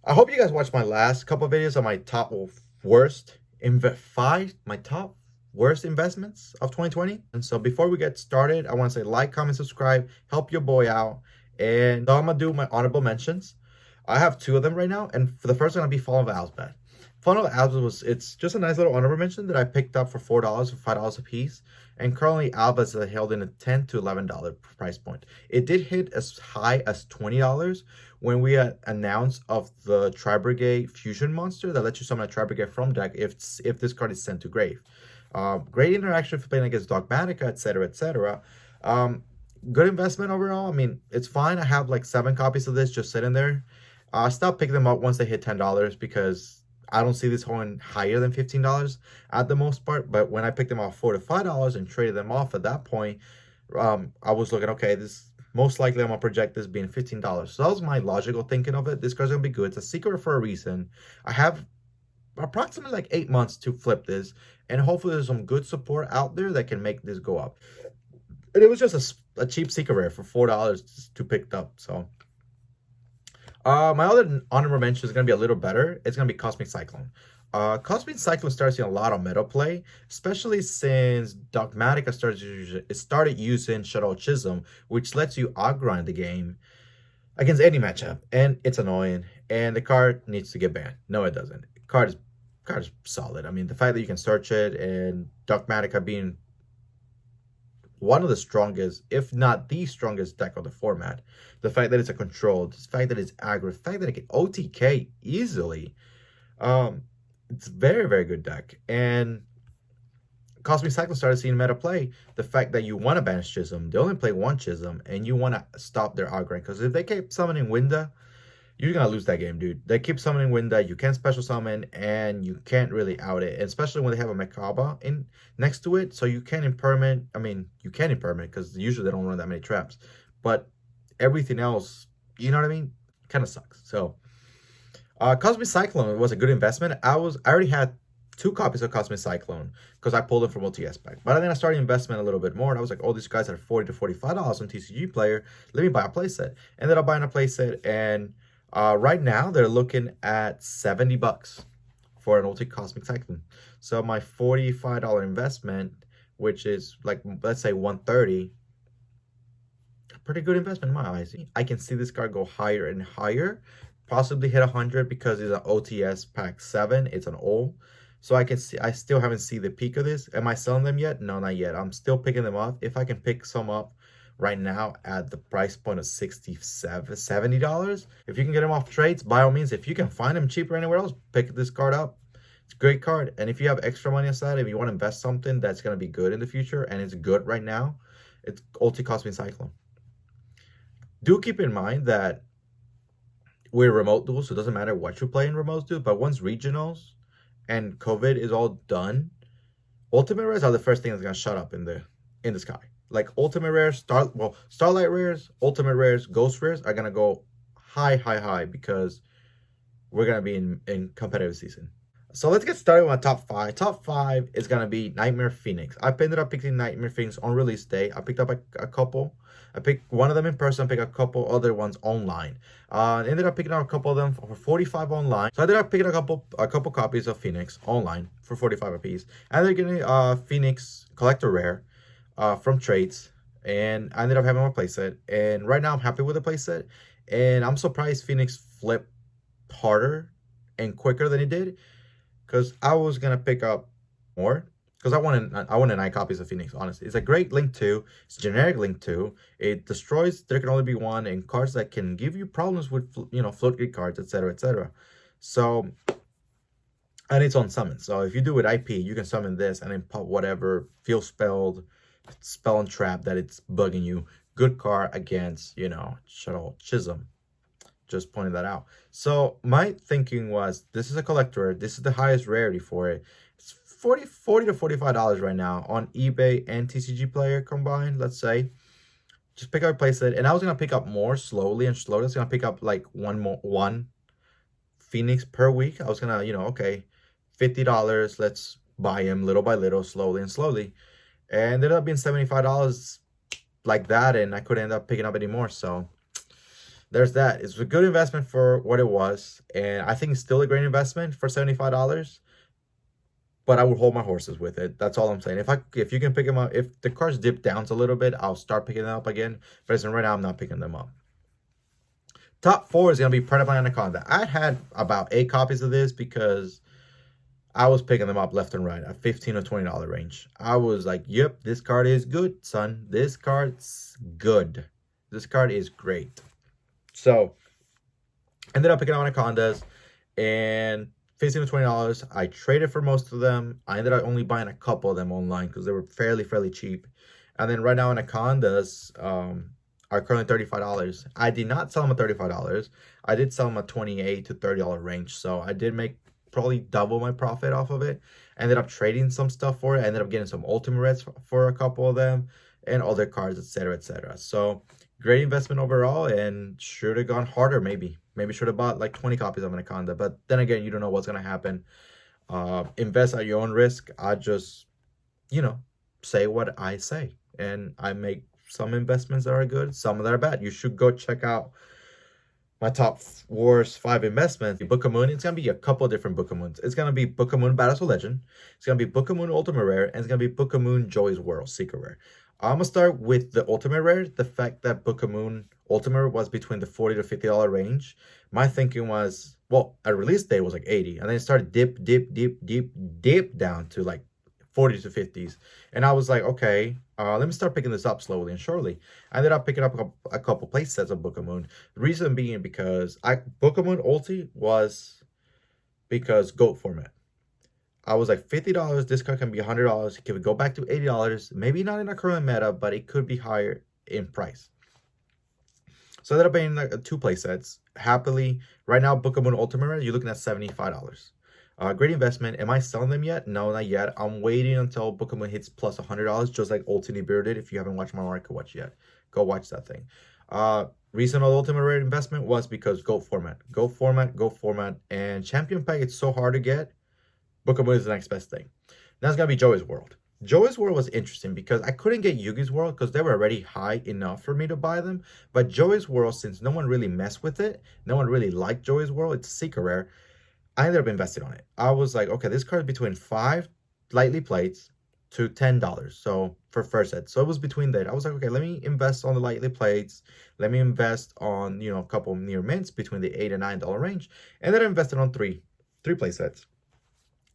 I hope you guys watched my last couple of videos on my top worst my top worst investments of 2020. And so before we get started, I want to say like, comment, subscribe, help your boy out. And so I'm gonna do my honorable mentions. I have two of them right now, and for the first one, I'll be Fall of Alphabet. Fall of Alphabet it's just a nice little honorable mention that I picked up for $4 or $5 a piece. And currently Alpha is held in a $10 to $11 price point. It did hit as high as $20 when we announced of the Tri-Brigade Fusion monster that lets you summon a Tri-Brigade from deck if this card is sent to grave. Great interaction for playing against Dogmatica, etc., etc. Good investment overall. I mean, it's fine. I have like 7 copies of this just sitting there. I stopped picking them up once they hit $10 because I don't see this going higher than $15 at the most part. But when I picked them off $4 to $5 and traded them off at that point, I was looking, okay, this most likely I'm gonna project this being $15. So that was my logical thinking of it. This card's gonna be good. It's a secret for a reason. I have approximately like 8 months to flip this, and hopefully there's some good support out there that can make this go up. And it was just a cheap secret rare for $4 to pick up. So my other honorable mention is going to be a little better. It's going to be Cosmic Cyclone. Cosmic Cyclone starts seeing a lot of meta play, especially since Dogmatica started using Shadow Chism, which lets you outgrind the game against any matchup, and it's annoying. And the card needs to get banned. No, it doesn't. Card is solid. I mean, the fact that you can search it and Dogmatica being one of the strongest, if not the strongest deck of the format. The fact that it's a control, the fact that it's aggro, the fact that it can OTK easily. It's very, very good deck. And Cosmic Cyclone started seeing meta play. The fact that you want to banish Chism, they only play one Chism, and you want to stop their aggro. Because if they keep summoning Winda, you're gonna lose that game, dude. They keep summoning Winda, you can't special summon, and you can't really out it, especially when they have a Mekaba in next to it. So you can impermanent. I mean, you can impermanent because usually they don't run that many traps, but everything else, you know what I mean, kind of sucks. So, Cosmic Cyclone was a good investment. I already had 2 copies of Cosmic Cyclone because I pulled them from OTS pack. But then I started investment a little bit more, and I was like, oh, these guys are $40 to $45 on TCG Player. Let me buy a playset. Ended up buying a playset, and right now they're looking at $70 for an Ultic Cosmic Cyclone. So my $45 investment, which is like let's say 130, a pretty good investment in my eyes. I can see this card go higher and higher, possibly hit 100 because it's an OTS pack 7. It's an O. So I can see, I still haven't seen the peak of this. Am I selling them yet? No, not yet. I'm still picking them up. If I can pick some up right now at the price point of $70. If you can get them off trades, by all means. If you can find them cheaper anywhere else, pick this card up. It's a great card. And if you have extra money aside, if you want to invest something that's going to be good in the future and it's good right now, it's Ulti Cosmic Cyclone. Do keep in mind that we're remote duels, so it doesn't matter what you play in remote duels, but once regionals and COVID is all done, ultimate rares are the first thing that's gonna shut up in the sky. Like ultimate rares, starlight rares, ultimate rares, ghost rares are gonna go high because we're gonna be in competitive season. So let's get started with my top 5. Top 5 is gonna be Nightmare Phoenix. I ended up picking Nightmare Phoenix on release day. I picked up a couple. I picked one of them in person, picked a couple other ones online. Ended up picking up a couple of them for 45 online. So I ended up picking a couple copies of Phoenix online for 45 apiece. And they're getting Phoenix Collector Rare from trades. And I ended up having my playset. And right now I'm happy with the playset. And I'm surprised Phoenix flipped harder and quicker than it did, because I was gonna pick up more because I wanted 9 copies of Phoenix. Honestly, it's a great Link 2. It's a generic Link 2. It destroys. There can only be one, and cards that can give you problems with float grid cards, etc., etc. So, and it's on summon. So if you do with IP, you can summon this and then pop whatever feel spelled, spell and trap that it's bugging you. Good card against Shadow Chism. Just pointing that out. So my thinking was, this is a collector. This is the highest rarity for it. It's $40 to $45 right now on eBay and TCG Player combined. Let's say, just pick up, place it, and I was gonna pick up more slowly. I was gonna pick up like one Phoenix per week. I was gonna, okay, $50. Let's buy him little by little, slowly and slowly, and it ended up being $75 like that, and I couldn't end up picking up anymore. So there's that. It's a good investment for what it was, and I think it's still a great investment for $75. But I would hold my horses with it. That's all I'm saying. If you can pick them up, if the cars dip down a little bit, I'll start picking them up again. But as in right now, I'm not picking them up. Top 4 is gonna be Predator Anaconda. I had about 8 copies of this because I was picking them up left and right at $15 or $20 range. I was like, yep, this card is good, son. This card's good. This card is great. So ended up picking up Anacondas and $15 to $20. I traded for most of them. I ended up only buying a couple of them online because they were fairly cheap. And then right now Anacondas are currently $35. I did not sell them at $35. I did sell them at $28 to $30 range. So I did make probably double my profit off of it. I ended up trading some stuff for it. I ended up getting some Ultimate Reds for a couple of them and other cards, etc., etc. So great investment overall, and should have gone harder maybe. Maybe should have bought like 20 copies of Anaconda. But then again, you don't know what's going to happen. Invest at your own risk. I just, say what I say. And I make some investments that are good, some that are bad. You should go check out my top worst 5 investments. Book of Moon, it's going to be a couple of different Book of Moons. It's going to be Book of Moon Battle Legend. It's going to be Book of Moon Ultimate Rare. And it's going to be Book of Moon Joey's World Secret Rare. I'm going to start with the Ultimate Rare. The fact that Book of Moon Ultimate was between the $40 to $50 range. My thinking was, well, at release day was like 80. And then it started dip down to like 40s to 50s. And I was like, okay, let me start picking this up slowly and surely. I ended up picking up a couple play sets of Book of Moon. The reason being because Book of Moon Ulti was because GOAT format. I was like $50. This card can be $100. It could go back to $80. Maybe not in a current meta, but it could be higher in price. So I ended up buying like 2 play sets. Happily, right now, Book of Moon Ultimate, you're looking at $75. Great investment. Am I selling them yet? No, not yet. I'm waiting until Book of Moon hits plus $100, just like Ultimate Beer did. If you haven't watched my market watch yet, go watch that thing. Reason of Ultimate Rare investment was because GOAT format, and Champion Pack. It's so hard to get. Book of Moon is the next best thing. Now it's gonna be Joey's World. Joey's World was interesting because I couldn't get Yugi's World because they were already high enough for me to buy them. But Joey's World, since no one really messed with it, no one really liked Joey's World, it's a secret rare, I ended up investing on it. I was like, okay, this card is between 5 lightly plates to $10. So for first set. So it was between that. I was like, okay, let me invest on the lightly plates. Let me invest on, a couple near mints between the $8 and $9 range. And then I invested on three play sets.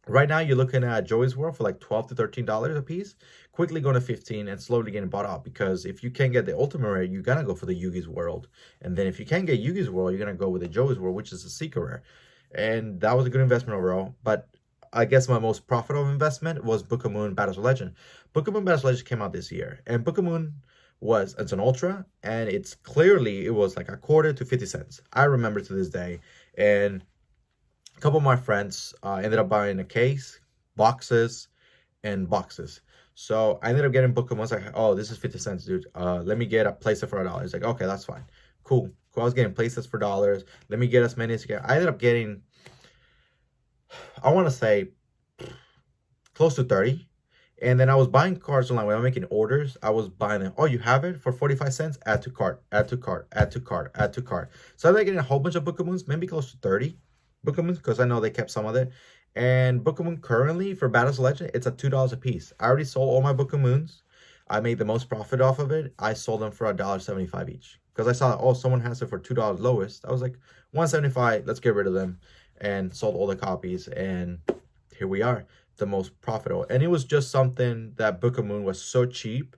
Right now, you're looking at Joey's World for like $12 to $13 a piece, quickly going to 15 and slowly getting bought out. Because if you can't get the Ultimate Rare, you gotta go for the Yugi's World. And then if you can't get Yugi's World, you're gonna go with the Joey's World, which is a secret rare. And that was a good investment overall. But I guess my most profitable investment was Book of Moon Battles of Legend. Book of Moon Battles of Legend came out this year. And Book of Moon it's an ultra, and it was like a quarter to 50 cents. I remember to this day. And a couple of my friends ended up buying a case, boxes, and boxes. So I ended up getting Book of Moon. I was like, oh, this is 50 cents, dude. Let me get a playset for $1. He's like, okay, that's fine. Cool. I was getting playsets for $1. Let me get as many as you can. I ended up getting, I want to say, close to 30. And then I was buying cards online. When I'm making orders, I was buying them. Oh, you have it for 45 cents? Add to cart, add to cart, add to cart, add to cart. So I ended up getting a whole bunch of Book of Moons, maybe close to 30 Book of Moons, because I know they kept some of it. And Book of Moon currently for Battles of Legend, it's at $2 a piece. I already sold all my Book of Moons. I made the most profit off of it. I sold them for $1.75 each. Because I saw, oh, someone has it for $2 lowest. I was like, $1.75, let's get rid of them. And sold all the copies. And here we are, the most profitable. And it was just something that Book of Moon was so cheap.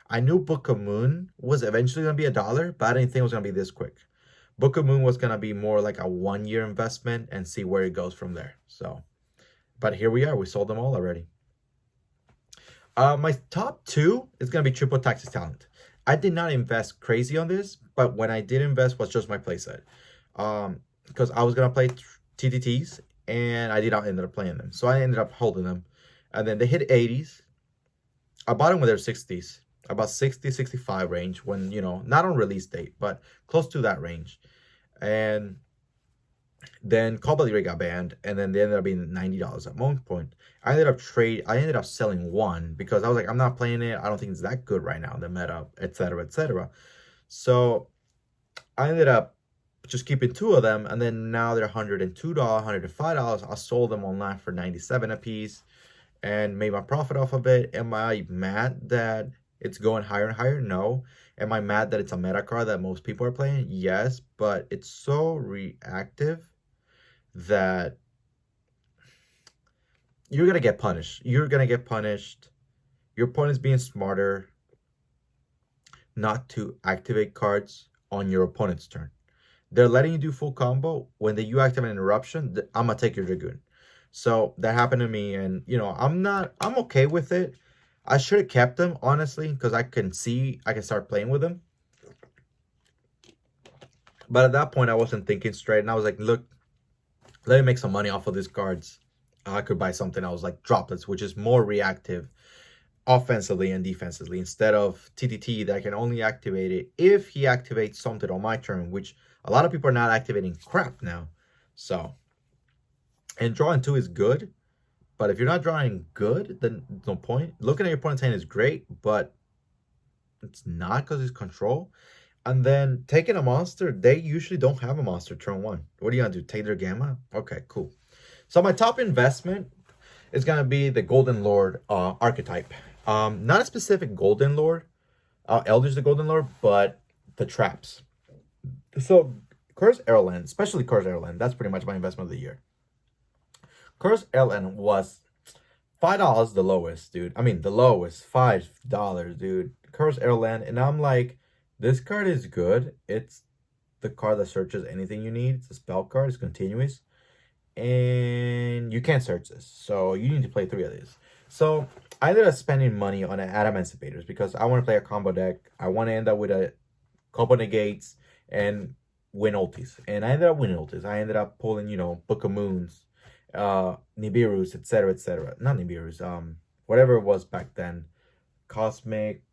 I knew Book of Moon was eventually going to be $1, but I didn't think it was going to be this quick. Book of Moon was going to be more like a 1-year investment and see where it goes from there. So, but here we are. We sold them all already. My top 2 is going to be Triple Taxis Talent. I did not invest crazy on this, but when I did invest was just my playset. Because I was going to play TTTs, and I did not end up playing them. So I ended up holding them. And then they hit 80s. I bought them when they were 60s. About 60, 65 range when, not on release date, but close to that range. And then Call by the Ray got banned, and then they ended up being $90 at one point. I ended up selling one because I was like, I'm not playing it. I don't think it's that good right now, the meta, etc., etc. So I ended up just keeping 2 of them, and then now they're $102, $105. I sold them online for 97 a piece and made my profit off of it. Am I mad that it's going higher and higher? No. Am I mad that it's a meta card that most people are playing? Yes, but it's so reactive that you're gonna get punished. You're gonna get punished. Your opponent's being smarter not to activate cards on your opponent's turn. They're letting you do full combo. When you activate an interruption, I'm gonna take your Dragoon. So that happened to me, and you know, I'm okay with it. I should have kept them, honestly, because I can start playing with them. But at that point, I wasn't thinking straight, and I was like, look, let me make some money off of these cards. I could buy something else like Droplets, which is more reactive offensively and defensively, instead of TTT that I can only activate it if he activates something on my turn, which a lot of people are not activating crap now. So, and drawing 2 is good, but if you're not drawing good, then no point. Looking at your opponent's hand is great, but it's not because it's control. And then taking a monster, they usually don't have a monster turn 1. What are you gonna do? Take their Gamma? Okay, cool. So my top investment is gonna be the Golden Lord archetype. Not a specific Golden Lord, Eldritch the Golden Lord, but the traps. So Curse Erland, especially Curse Erland, that's pretty much my investment of the year. Curse Erland was $5 the lowest, dude. I mean, the lowest, $5, dude. Curse Erland, and I'm like, this card is good. It's the card that searches anything you need. It's a spell card. It's continuous, and you can't search this, so you need to play 3 of these. So I ended up spending money on Adamancipators because I want to play a combo deck. I want to end up with a couple negates and win ultis. And I ended up winning ultis. I ended up pulling, you know, Book of Moons, Nibiru's, etc., etc. Not Nibiru's, whatever it was back then. Cosmic,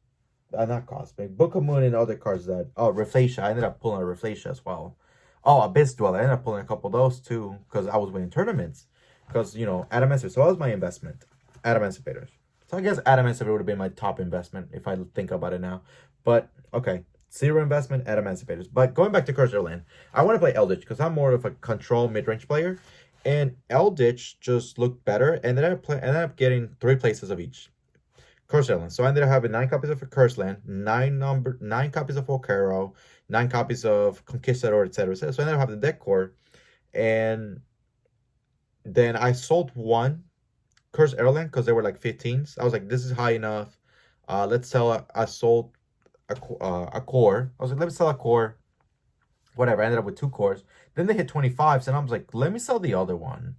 not Cosmic, Book of Moon and other cards that, Rafflesia. I ended up pulling a Rafflesia as well. Oh, Abyss Dweller. I ended up pulling a couple of those too because I was winning tournaments. Because, you know, Adamancipator. So that was my investment. Adamancipators. So I guess Adamancipator would have been my top investment if I think about it now. But, okay. 0 investment, Adamancipators. But going back to Curse Erland, I want to play Eldritch because I'm more of a control mid-range player. And Eldritch just looked better. And then I ended up getting 3 places of each. Curse Land. So I ended up having 9 copies of Curse Land, 9 copies of Volcaro, 9 copies of Conquistador, etc. So I ended up having the deck core, and then I sold 1 Curse Land because they were like 15s. I was like, this is high enough. Let's sell. I sold a core. I was like, let me sell a core. Whatever. I ended up with 2 cores. Then they hit 25s, and I was like, let me sell the other one.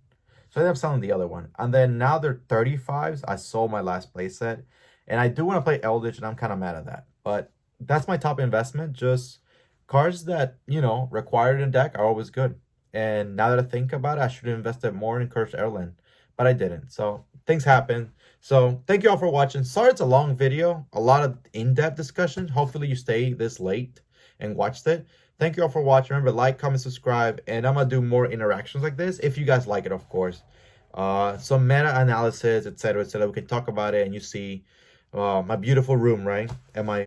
So I ended up selling the other one. And then now they're 35s. I sold my last playset. And I do want to play Eldritch, and I'm kind of mad at that. But that's my top investment. Just cards that, you know, required in a deck are always good. And now that I think about it, I should have invested more in Curse Erland. But I didn't. So things happen. So thank you all for watching. Sorry it's a long video. A lot of in-depth discussion. Hopefully you stay this late and watched it. Thank you all for watching. Remember, like, comment, subscribe, and I'm going to do more interactions like this, if you guys like it, of course. Some meta-analysis, etc., etc. We can talk about it, and you see my beautiful room, right? And my